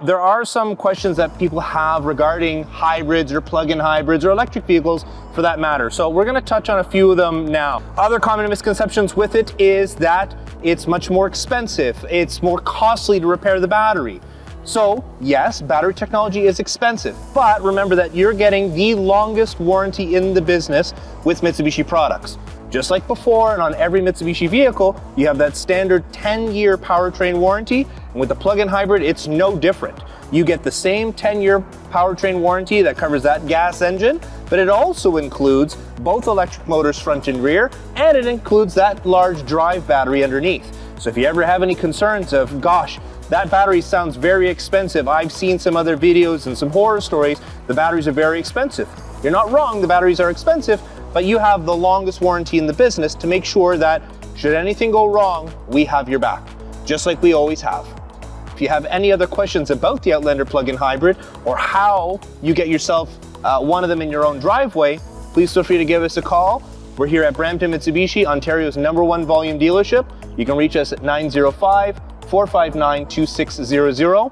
There are some questions that people have regarding hybrids or plug-in hybrids or electric vehicles for that matter. So we're going to touch on a few of them now. Other common misconceptions with it is that it's much more expensive. It's more costly to repair the battery. So yes, battery technology is expensive, but remember that you're getting the longest warranty in the business with Mitsubishi products. Just like before, and on every Mitsubishi vehicle, you have that standard 10-year powertrain warranty, and with the plug-in hybrid, it's no different. You get the same 10-year powertrain warranty that covers that gas engine, but it also includes both electric motors front and rear, and it includes that large drive battery underneath. So if you ever have any concerns of, gosh, that battery sounds very expensive, I've seen some other videos and some horror stories, the batteries are very expensive. You're not wrong, the batteries are expensive, but you have the longest warranty in the business to make sure that should anything go wrong, we have your back, just like we always have. If you have any other questions about the Outlander plug-in hybrid or how you get yourself one of them in your own driveway, please feel free to give us a call. We're here at Brampton Mitsubishi, Ontario's #1 volume dealership. You can reach us at 905-459-2600.